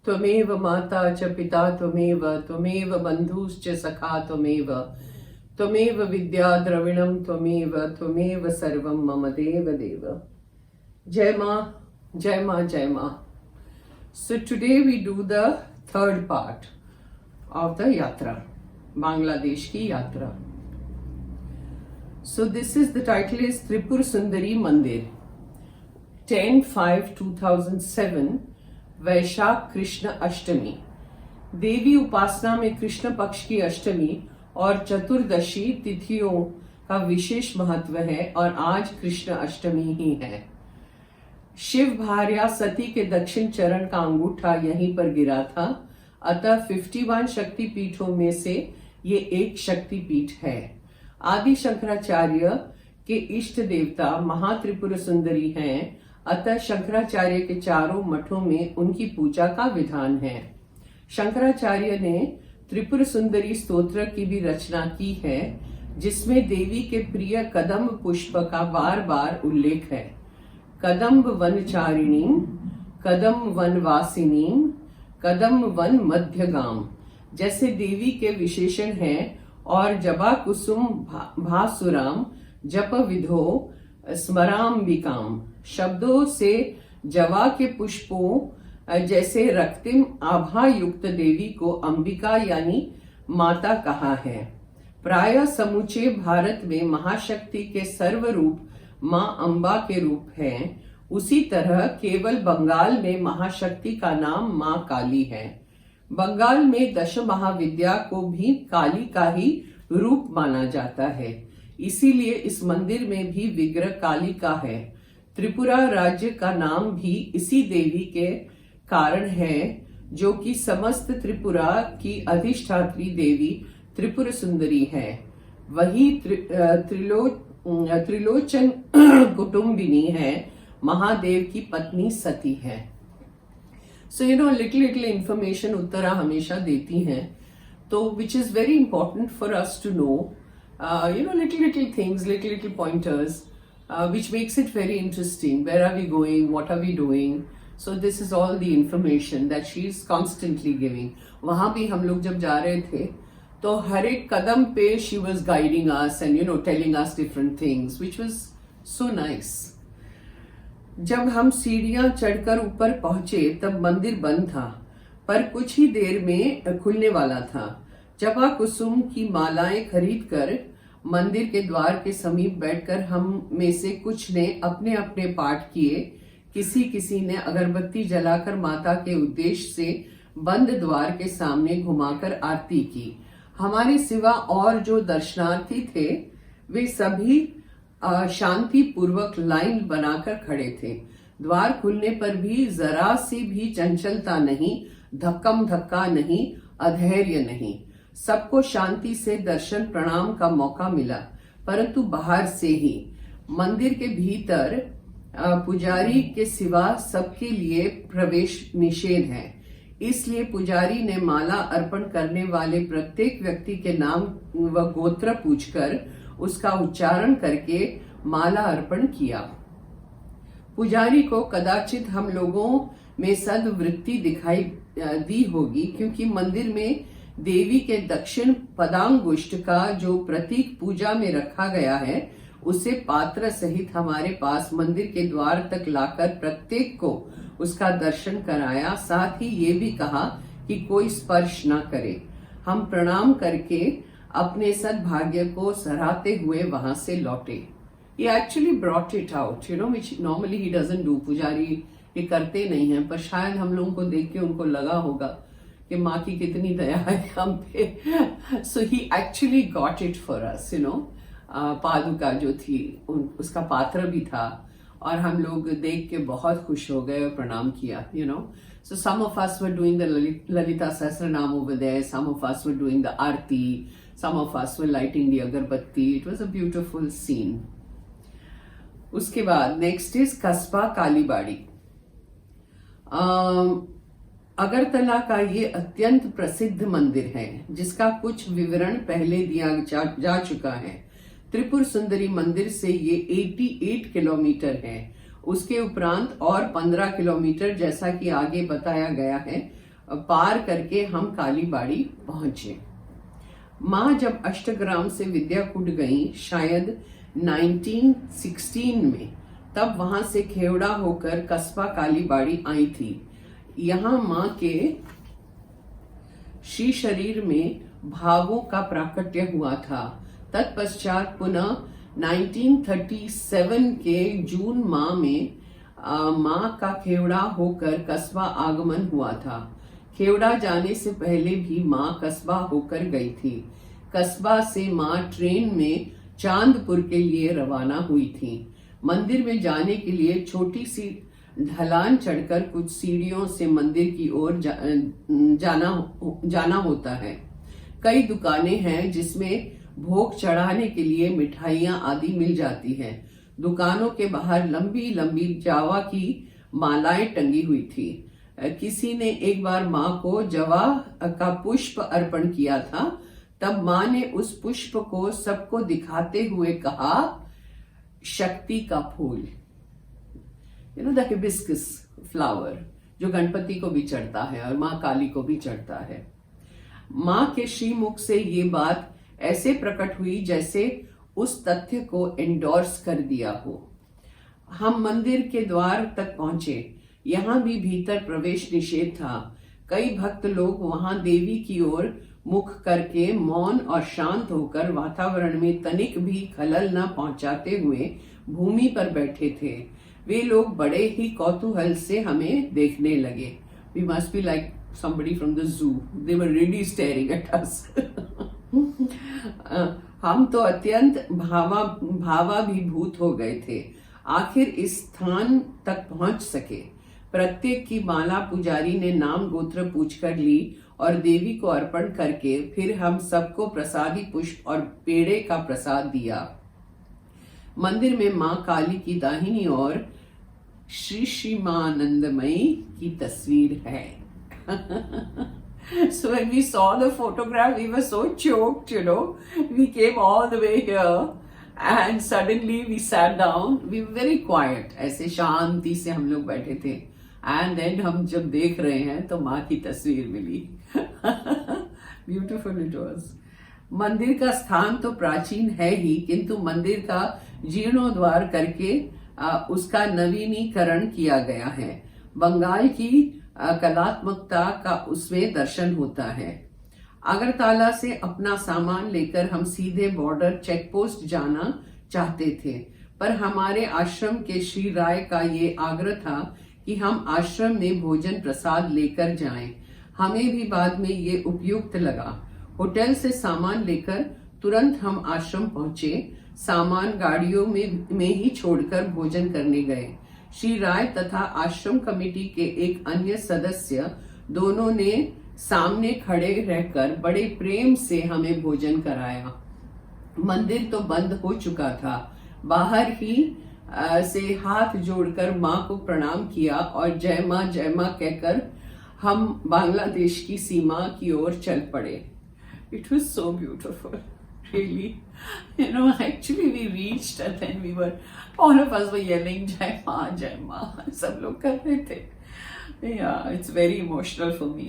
त्वमेव माता च पिता त्वमेव त्वमेव बन्धुश्च सखा त्वमेव त्वमेव विद्या द्रविणं त्वमेव त्वमेव सर्वं मम देव देव। जय माँ, जय माँ, जय माँ। So today we do the third part of the yatra, Bangladesh की यात्रा। So this is the title is Tripur Sundari Mandir, 10/5/2007 वैशाख कृष्ण अष्टमी। देवी उपासना में कृष्ण पक्ष की अष्टमी और चतुर्दशी तिथियों का विशेष महत्व है और आज कृष्ण अष्टमी ही है। शिव भार्या सती के दक्षिण चरण का अंगूठा यहीं पर गिरा था, अतः 51 शक्तिपीठों में से ये एक शक्तिपीठ है। आदि शंकराचार्य के इष्ट देवता महात्रिपुर सुंदरी हैं, अतः शंकराचार्य के चारों मठों में उनकी पूजा का विधान है। शंकराचार्य ने त्रिपुर सुंदरी स्तोत्र की भी रचना की है, जिसमें देवी के प्रिय कदम्ब पुष्प का बार बार उल्लेख है। कदम्ब वनचारिणीं, कदम्ब वनवासिनीं, कदम्ब वन मध्यगाम जैसे देवी के विशेषण हैं और जबा कुसुम भासुराम जप विधो स्मराम्बिकाम शब्दों से जवा के पुष्पों जैसे रक्तिम आभा युक्त देवी को अंबिका यानी माता कहा है। प्राय समूचे भारत में महाशक्ति के सर्वरूप मां अंबा के रूप हैं। उसी तरह केवल बंगाल में महाशक्ति का नाम मां काली है। बंगाल में दश महाविद्या को भी काली का ही रूप माना जाता है, इसीलिए इस मंदिर में भी विग्रह काली का है। त्रिपुरा राज्य का नाम भी इसी देवी के कारण है, जो कि समस्त त्रिपुरा की अधिष्ठात्री देवी त्रिपुर सुंदरी है। वही त्रिलोचन कुटुंबिनी है, महादेव की पत्नी सती है। सो लिटिल इंफॉर्मेशन उत्तरा हमेशा देती हैं, तो which is very important for us to know, little things, little pointers, which makes it very interesting. Where are we going? What are we doing? So this is all the information that she is constantly giving. वहाँ भी हम लोग जब जा रहे थे, तो हर एक कदम पे she was guiding us and telling us different things, which was so nice. जब हम सीढ़ियां चढ़कर ऊपर पहुंचे तब मंदिर बंद था, पर कुछ ही देर में खुलने वाला था। जबा कुसुम की मालाएं खरीदकर मंदिर के द्वार के समीप बैठकर हम में से कुछ ने अपने अपने पाठ किए। किसी ने अगरबत्ती जलाकर माता के उद्देश्य से बंद द्वार के सामने घुमाकर आरती की। हमारे सिवा और जो दर्शनार्थी थे वे सभी शांति पूर्वक लाइन बनाकर खड़े थे। द्वार खुलने पर भी जरा सी भी चंचलता नहीं, धक्कम धक्का नहीं, अधैर्य नहीं। सबको शांति से दर्शन प्रणाम का मौका मिला, परंतु बाहर से ही। मंदिर के भीतर पुजारी के सिवा सबके लिए प्रवेश निषेध है, इसलिए पुजारी ने माला अर्पण करने वाले प्रत्येक व्यक्ति के नाम व गोत्र पूछकर उसका उच्चारण करके माला अर्पण किया। पुजारी को कदाचित हम लोगों में सद्वृत्ति दिखाई दी होगी, क्योंकि मंदिर में देवी के दक्षिण पदांगुष्ठ का जो प्रतीक पूजा में रखा गया है, उसे पात्र सहित हमारे पास मंदिर के द्वार तक लाकर प्रत्येक को उसका दर्शन कराया। साथ ही ये भी कहा कि कोई स्पर्श न करे। हम प्रणाम करके अपने सद्भाग्य को सराहते हुए वहां से लौटे। He actually brought it out, which normally he doesn't do. पुजारी ये करते नहीं हैं, पर शायद हम लोगों को देख के उनको लगा होगा कि माँ की कितनी दया है हम पे। So he actually got it for us, पादुका जो थी उसका पात्र भी था, और हम लोग देख के बहुत खुश हो गए और प्रणाम किया। So some of us were doing the Lalita Sahasranam over there, some of us were doing the Aarti, some of us were lighting the agarbatti. It was a beautiful scene. उसके बाद नेक्स्ट इज कस्बा कालीबाड़ी। अगरतला का ये अत्यंत प्रसिद्ध मंदिर है, जिसका कुछ विवरण पहले दिया जा चुका है। त्रिपुर सुंदरी मंदिर से ये 88 किलोमीटर है। उसके उपरांत और 15 किलोमीटर, जैसा कि आगे बताया गया है, पार करके हम कालीबाड़ी पहुंचे। माँ जब अष्टग्राम से विद्याकूट गई, शायद 1916 में, तब वहां से खेवड़ा होकर कस्बा कालीबाड़ी आई थी। यहाँ माँ के श्री शरीर में भावों का प्राकट्य हुआ था। तत्पश्चात पुनः 1937 के जून माह में माँ का खेवड़ा होकर कस्बा आगमन हुआ था। खेवड़ा जाने से पहले भी माँ कस्बा होकर गई थी। कस्बा से माँ ट्रेन में चांदपुर के लिए रवाना हुई थी। मंदिर में जाने के लिए छोटी सी ढलान चढ़कर कुछ सीढ़ियों से मंदिर की ओर जाना होता है। कई दुकानें हैं जिसमें भोग चढ़ाने के लिए मिठाइयाँ आदि मिल जाती हैं। दुकानों के बाहर लंबी लंबी जावा की मालाएं टंगी हुई थी। किसी ने एक बार माँ को जवा का पुष्प अर्पण किया था। तब माँ ने उस पुष्प को सबको दिखाते हुए कहा, शक्ति का फूल, द हिबिस्कस फ्लावर, जो गणपति को भी चढ़ता है और माँ काली को भी चढ़ता है। माँ के श्रीमुख से ये बात ऐसे प्रकट हुई जैसे उस तथ्य को एंडोर्स कर दिया हो। हम मंदिर के द्वार तक पहुंचे। यहाँ भी भीतर प्रवेश निषेध था। कई भक्त लोग वहां देवी की ओर मुख करके मौन और शांत होकर वातावरण में तनिक भी खलल न पहुंचाते हुए भूमि पर बैठे थे। वे लोग बड़े ही कौतूहल से हमें देखने लगे। We must be like somebody from the zoo. They were really staring at us. हम तो अत्यंत भावाभिभूत हो गए थे। आखिर इस स्थान तक पहुंच सके। प्रत्येक की माला पुजारी ने नाम गोत्र पूछकर ली और देवी को अर्पण करके फिर हम सबको प्रसादी पुष्प और पेड़े का प्रसाद दिया। मंदिर में माँ काली की दाहिनी ओर श्री मानंदमयी की तस्वीर है। So when we saw the photograph, we were so choked, We came all the way here and suddenly we sat down. We were very quiet. ऐसे शांति से हम लोग बैठे थे। And then हम जब देख रहे हैं तो माँ की तस्वीर मिली। Beautiful it was. मंदिर का स्थान तो प्राचीन है ही, किंतु मंदिर का जीर्णोद्धार करके उसका नवीनीकरण किया गया है। बंगाल की कलात्मकता का उसमें दर्शन होता है। अगरतला से अपना सामान लेकर हम सीधे बॉर्डर चेक पोस्ट जाना चाहते थे, पर हमारे आश्रम के श्री राय का ये आग्रह था कि हम आश्रम में भोजन प्रसाद लेकर जाएं। हमें भी बाद में ये उपयुक्त लगा। होटल से सामान लेकर तुरंत हम आश्रम पहुंचे। सामान गाड़ियों में ही छोड़कर भोजन करने गए। श्री राय तथा आश्रम कमेटी के एक अन्य सदस्य दोनों ने सामने खड़े रहकर बड़े प्रेम से हमें भोजन कराया। मंदिर तो बंद हो चुका था। बाहर ही से हाथ जोड़कर माँ को प्रणाम किया और जय माँ कहकर हम बांग्लादेश की सीमा की ओर चल पड़े। It was so beautiful, really. Actually we reached and then all of us were yelling जय माँ, सब लोग कर रहे थे। Yeah, it's very emotional for me.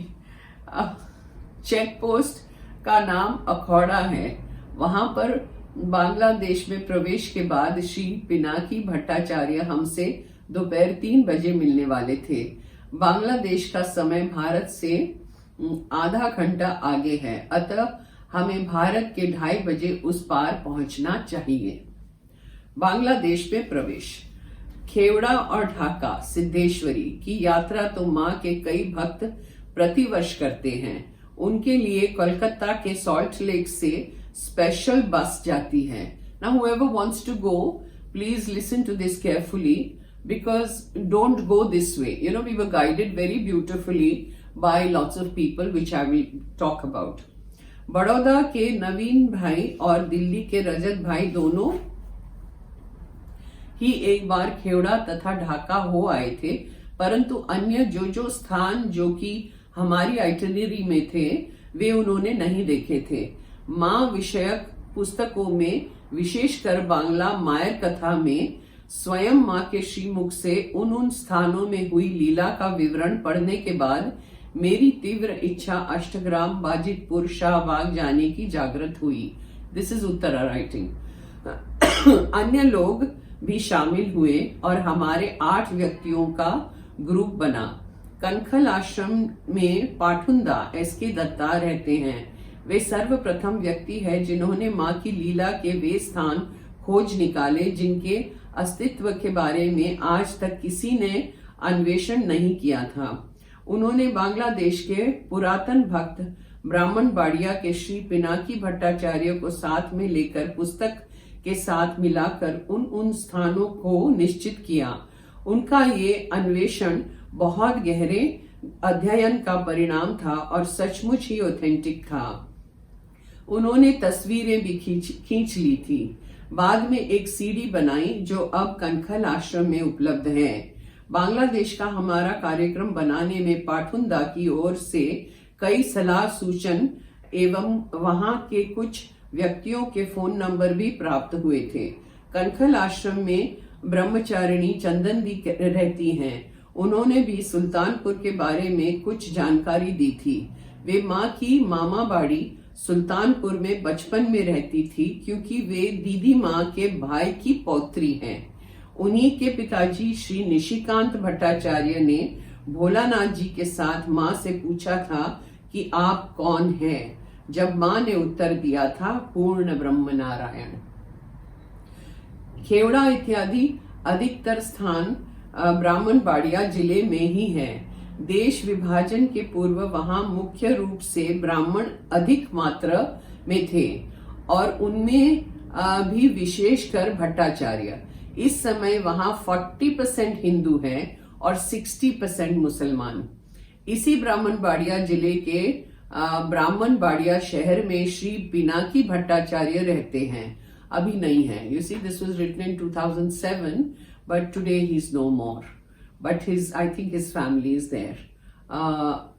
Check post का नाम अखौड़ा है। वहां पर बांग्लादेश में प्रवेश के बाद श्री पिनाकी भट्टाचार्य हमसे दोपहर 3 बजे मिलने वाले थे। बांग्लादेश का समय भारत से आधा घंटा आगे है, अतः हमें भारत के 2:30 बजे उस पार पहुंचना चाहिए। बांग्लादेश में प्रवेश। खेवड़ा और ढाका सिद्धेश्वरी की यात्रा तो माँ के कई भक्त प्रतिवर्ष करते हैं। उनके लिए कोलकाता के सॉल्ट लेक से स्पेशल बस जाती है। Now whoever wants to go, please listen to this carefully because don't go this way. We were guided very beautifully by lots of people which I will talk about. Baroda के नवीन भाई और दिल्ली के रजत भाई दोनों ही एक बार खेवड़ा तथा ढाका हो आए थे, परंतु अन्य जो स्थान जो कि हमारी आइटिनरी में थे वे उन्होंने नहीं देखे थे। माँ विषयक पुस्तकों में, विशेषकर बांग्ला मायर कथा में, स्वयं माँ के श्रीमुख से उन स्थानों में हुई लीला का विवरण पढ़ने के बाद मेरी तीव्र इच्छा अष्टग्राम बाजितपुर शाहबाग जाने की जागृत हुई। This is Uttara writing. अन्य लोग भी शामिल हुए और हमारे 8 व्यक्तियों का ग्रुप बना। कनखल आश्रम में पाठुंदा एसके दत्ता रहते हैं। वे सर्वप्रथम व्यक्ति है जिन्होंने माँ की लीला के वे स्थान खोज निकाले जिनके अस्तित्व के बारे में आज तक किसी ने अन्वेषण नहीं किया था। उन्होंने बांग्लादेश के पुरातन भक्त ब्राह्मण बाड़िया के श्री पिनाकी भट्टाचार्य को साथ में लेकर पुस्तक के साथ मिलाकर उन स्थानों को निश्चित किया। उनका ये अन्वेषण बहुत गहरे अध्ययन का परिणाम था और सचमुच ही ऑथेंटिक था। उन्होंने तस्वीरें भी खींच ली थी। बाद में एक सीडी बनाई जो अब कनखल आश्रम में उपलब्ध है। बांग्लादेश का हमारा कार्यक्रम बनाने में पाठुंदा की ओर से कई सलाह सूचन एवं वहां के कुछ व्यक्तियों के फोन नंबर भी प्राप्त हुए थे। कनखल आश्रम में ब्रह्मचारिणी चंदन दी रहती हैं। उन्होंने भी सुल्तानपुर के बारे में कुछ जानकारी दी थी। वे माँ की मामा बाड़ी सुल्तानपुर में बचपन में रहती थी क्योंकि वे दीदी माँ के भाई की पौत्री हैं। उन्हीं के पिताजी श्री निशिकांत भट्टाचार्य ने भोलानाथ जी के साथ माँ से पूछा था कि आप कौन हैं, जब माँ ने उत्तर दिया था पूर्ण ब्रह्म नारायण। खेवड़ा इत्यादि अधिकतर स्थान ब्राह्मण बाड़िया जिले में ही है। देश विभाजन के पूर्व वहां मुख्य रूप से ब्राह्मण अधिक मात्रा में थे और उनमें भी विशेषकर भट्टाचार्य। इस समय वहां 40% हिंदू हैं और 60% मुसलमान। इसी ब्राह्मण बाड़िया जिले के ब्राह्मण बाड़िया शहर में श्री पिनाकी भट्टाचार्य रहते हैं। अभी नहीं है। You see this was written in 2007 but today he is no more. But I think his family is there.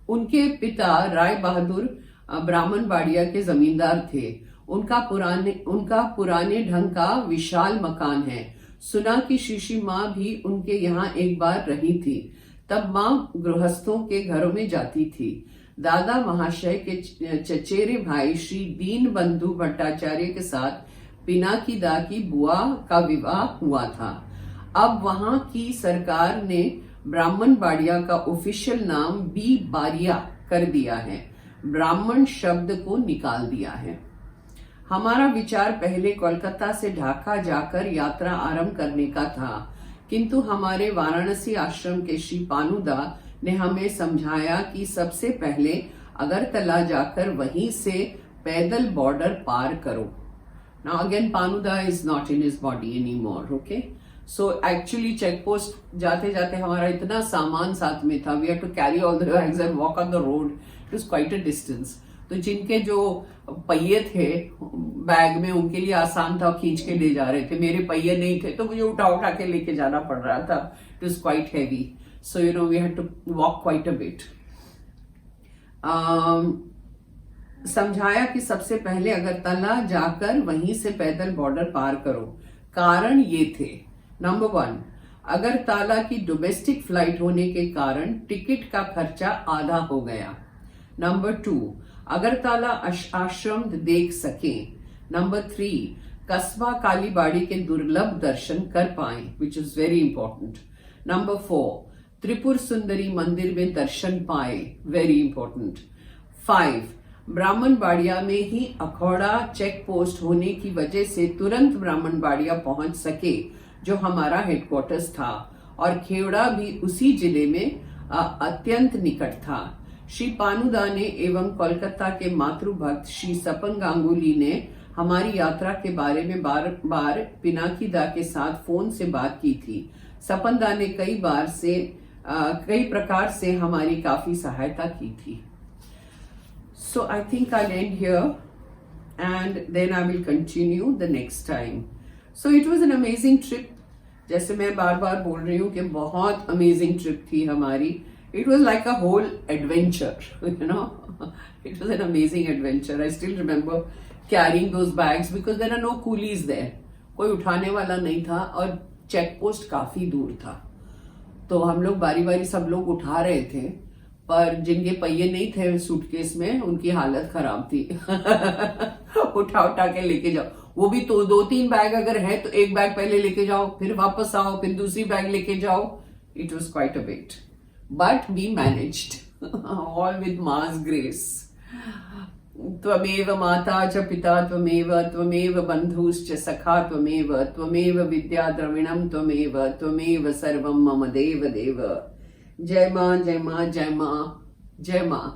उनके पिता राय बहादुर ब्राह्मण बाड़िया के जमींदार थे। उनका पुराने ढंग का विशाल मकान है। सुना कि शीशी माँ भी उनके यहाँ एक बार रही थी। तब माँ गृहस्थों के घरों में जाती थी। दादा महाशय के चचेरे भाई श्री दीन बंधु भट्टाचार्य के साथ पिनाकी दा की बुआ का विवाह हुआ था। अब वहां की सरकार ने ब्राह्मण बाड़िया का ऑफिशियल नाम बी बारिया कर दिया है। ब्राह्मण शब्द को निकाल दिया है। हमारा विचार पहले कोलकाता से ढाका जाकर यात्रा आरंभ करने का था, किंतु हमारे वाराणसी आश्रम के श्री पानुदा ने हमें समझाया कि सबसे पहले अगरतला जाकर वहीं से पैदल बॉर्डर पार करो। Now again Panuda is not in his body anymore, okay? So actually check post जाते जाते हमारा इतना सामान साथ में था, we had to carry all the bags and walk on the road. It was quite a distance. तो जिनके जो पहिए थे बैग में उनके लिए आसान था, खींच के ले जा रहे थे। मेरे पहिए नहीं थे तो मुझे उठा के लेके जाना पड़ रहा था। It was quite heavy. So you know we had to walk quite a bit. समझाया कि सबसे पहले अगरतला जाकर वहीं से पैदल बॉर्डर पार करो। कारण ये थे, नंबर 1, अगरतला की डोमेस्टिक फ्लाइट होने के कारण टिकट का खर्चा आधा हो गया। नंबर 2, अगरतला आश्रम देख सके। नंबर 3, कस्बा कालीबाड़ी के दुर्लभ दर्शन कर पाए, which is very important. Number 4, Tripur Sundari मंदिर में दर्शन पाए, वेरी इंपॉर्टेंट। 5, ब्राह्मण बाड़िया में ही अखौड़ा चेक पोस्ट होने की वजह से तुरंत ब्राह्मण बाड़िया पहुंच सके, जो हमारा हेडक्वार्टर्स था, और खेवड़ा भी उसी जिले में अत्यंत निकट था। श्री पानुदा ने एवं कोलकाता के मातृभक्त श्री सपन गांगुली ने हमारी यात्रा के बारे में बार बार पिनाकी दा के साथ फोन से बात की थी। सपन दा ने कई प्रकार से हमारी काफी सहायता की थी। So I think I'll end here and then I will continue the next time. So it was an amazing trip. जैसे मैं बार बार बोल रही हूँ कि बहुत amazing trip थी हमारी. It was like a whole adventure, you know. It was an amazing adventure. I still remember carrying those bags because there are no coolies there. कोई उठाने वाला नहीं था और चेक पोस्ट काफी दूर था। तो हम लोग बारी बारी सब लोग उठा रहे थे। पर जिनके पहिए नहीं थे सूटकेस में उनकी हालत खराब थी। उठा उठा के लेके जाओ, वो भी तो 2-3 बैग अगर है तो एक बैग पहले लेके जाओ, फिर वापस आओ, फिर दूसरी बैग लेके जाओ। It was quite a bit, but we managed all with mass grace. त्वमेव माता च पिता त्वमेव, त्वमेव बंधुश्च सखा त्वमेव, त्वमेव विद्या द्रविणम त्वमेव, त्वमेव सर्वं मम देव देव। जय मां, जय मां, जय मां, जय मां।